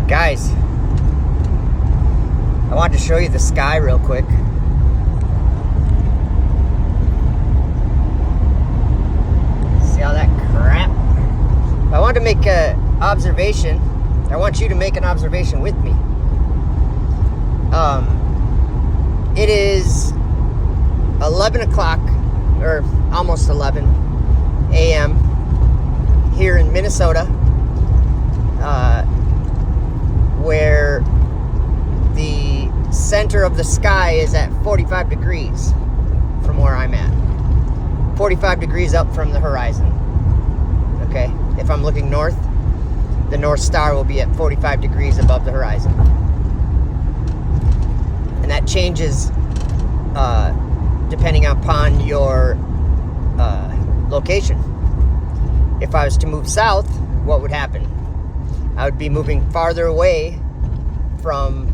Guys, I wanted to show you the sky real quick. See all that crap? I wanted to make an observation. I want you to make an observation with me. It is 11 o'clock, or almost 11 a.m. here in Minnesota, where the center of the sky is at 45 degrees from where I'm at. 45 degrees up from the horizon. Okay? If I'm looking north, the North Star will be at 45 degrees above the horizon. And that changes depending upon your location. If I was to move south, what would happen? I would be moving farther away from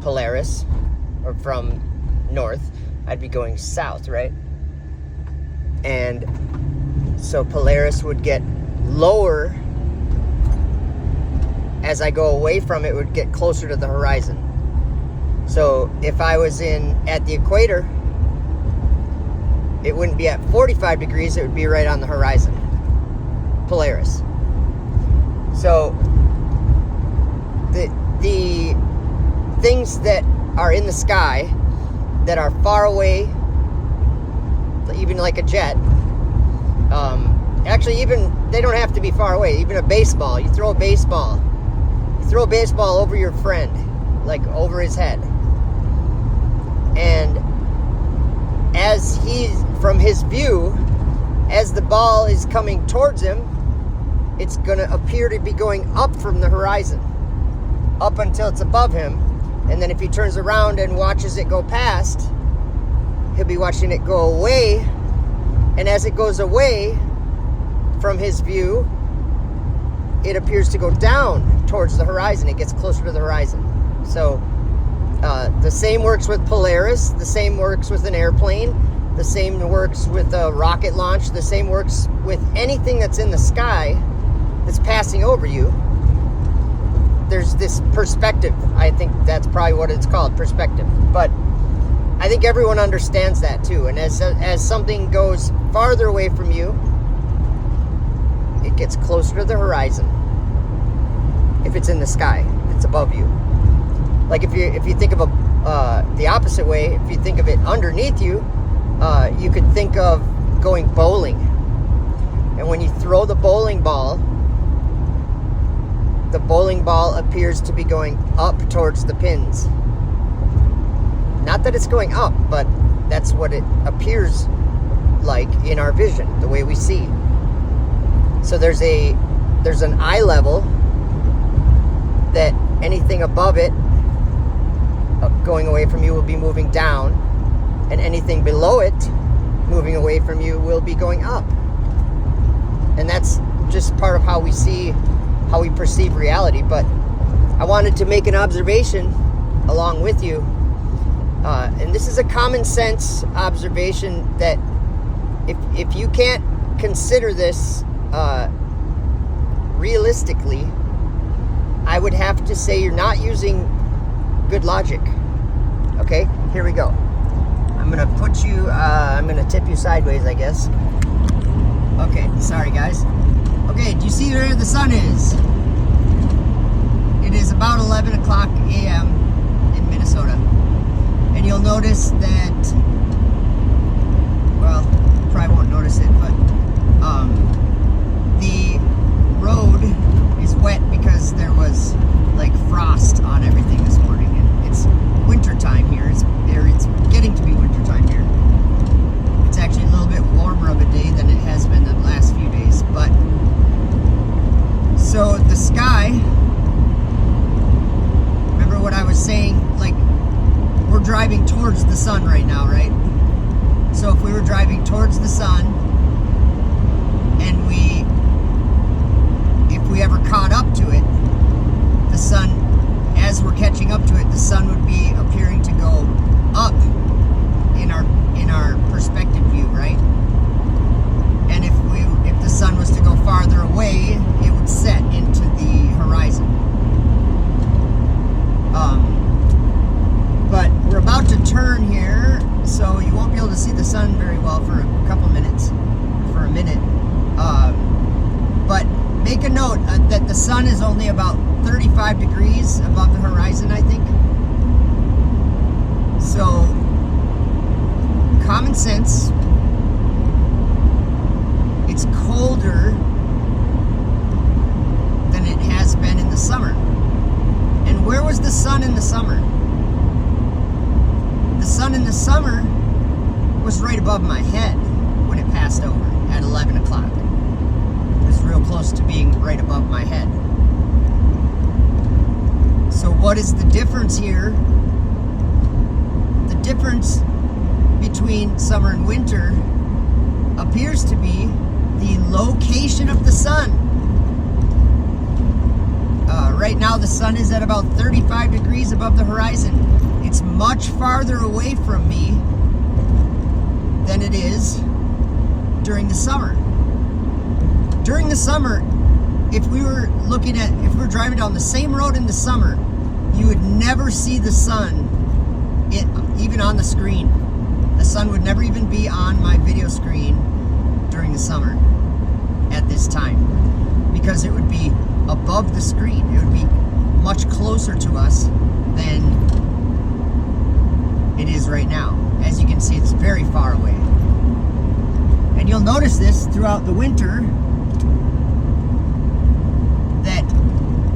Polaris, or from north. I'd be going south, right? And so Polaris would get lower as I go away from it. It would get closer to the horizon. So if I was at the equator, it wouldn't be at 45 degrees, it would be right on the horizon. Polaris. So the things that are in the sky that are far away, even like a jet, actually even they don't have to be far away. Even a baseball, you throw a baseball over your friend, like over his head, and as from his view, as the ball is coming towards him, it's going to appear to be going up from the horizon, up until it's above him. And then if he turns around and watches it go past, he'll be watching it go away. And as it goes away from his view, it appears to go down towards the horizon. It gets closer to the horizon. So the same works with Polaris. The same works with an airplane. The same works with a rocket launch. The same works with anything that's in the sky that's passing over you. There's this perspective. I think that's probably what it's called, perspective. But I think everyone understands that too. And as something goes farther away from you, it gets closer to the horizon. If it's in the sky, if it's above you. Like if you think of the opposite way, if you think of it underneath you, you could think of going bowling. And when you throw the bowling ball appears to be going up towards the pins. Not that it's going up, but that's what it appears like in our vision, the way we see. So there's an eye level that anything above it going away from you will be moving down, and anything below it moving away from you will be going up. And that's just part of how we perceive reality. But I wanted to make an observation along with you, and this is a common sense observation that if you can't consider this realistically, I would have to say you're not using good logic. Okay, here we go. I'm gonna tip you sideways, I guess. Okay, sorry guys. Okay, do you see where the sun is? It is about 11 o'clock a.m. in Minnesota. And you'll notice that, well, you probably won't notice it, but the road is wet because there was like frost on everything this morning. And it's winter time here. It's getting to be winter time here. It's actually a little bit warmer of a day than it has been the last few days. But so the sky, remember what I was saying, like we're driving towards the sun right now, right? So if we were driving towards the sun and if we ever caught up to it, the sun, as we're catching up to it, the sun would be appearing to go up in our perspective view, right? And if the sun was to go farther away, it would set into the horizon. that the sun is only about 35 degrees above the horizon, I think. So, common sense, it's colder than it has been in the summer. And where was the sun in the summer? The sun in the summer was right above my head when it passed over at 11 o'clock. It was real close to being right above my head. So what is the difference here? The difference between summer and winter appears to be the location of the sun. Right now the sun is at about 35 degrees above the horizon. It's much farther away from me than it is during the summer. During the summer, if we're driving down the same road in the summer, you would never see the sun even on the screen. The sun would never even be on my video screen during the summer at this time, because it would be above the screen. It would be much closer to us than it is right now. As you can see, it's very far away. And you'll notice this throughout the winter, that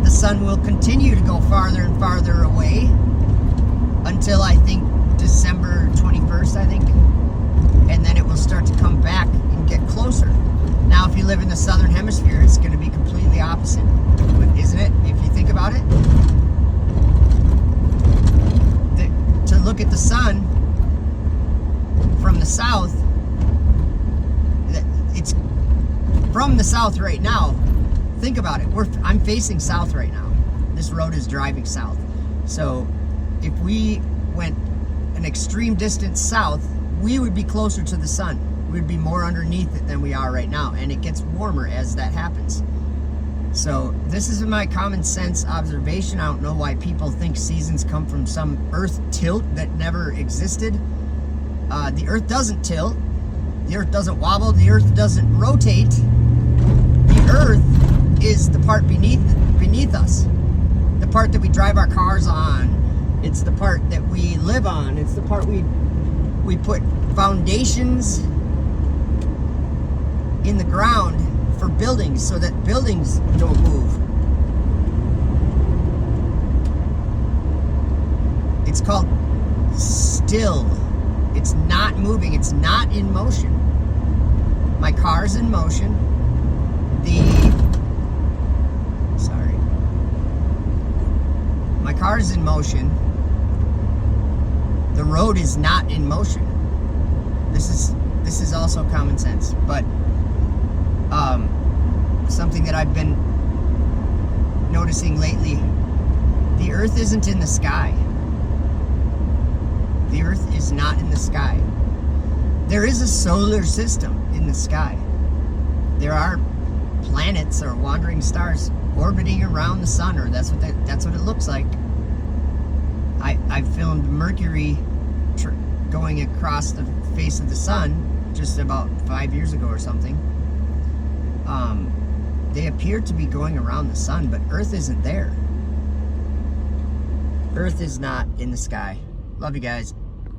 the sun will continue to go farther and farther away until I think December 21st, I think. And then it will start to come back and get closer. Now, if you live in the southern hemisphere, it's going to be completely opposite, isn't it? If you think about it, to look at the sun from the south, it's from the south right now. Think about it. I'm facing south right now. This road is driving south. So if we went an extreme distance south, we would be closer to the sun. We'd be more underneath it than we are right now, and it gets warmer as that happens. So this is my common sense observation. I don't know why people think seasons come from some earth tilt that never existed. The earth doesn't tilt. The earth doesn't wobble. The earth doesn't rotate. The earth is the part beneath us. The part that we drive our cars on. It's the part that we live on. It's the part we put foundations in the ground for buildings so that buildings don't move. It's called still. It's not moving. It's not in motion. My car's in motion. My car's in motion. The road is not in motion. This is also common sense, but something that I've been noticing lately, the earth isn't in the sky. The earth is not in the sky. There is a solar system in the sky. There are planets or wandering stars orbiting around the sun, or that's what it looks like. I filmed Mercury going across the face of the sun just about 5 years ago or something. They appear to be going around the sun, but Earth isn't there. Earth is not in the sky. Love you guys.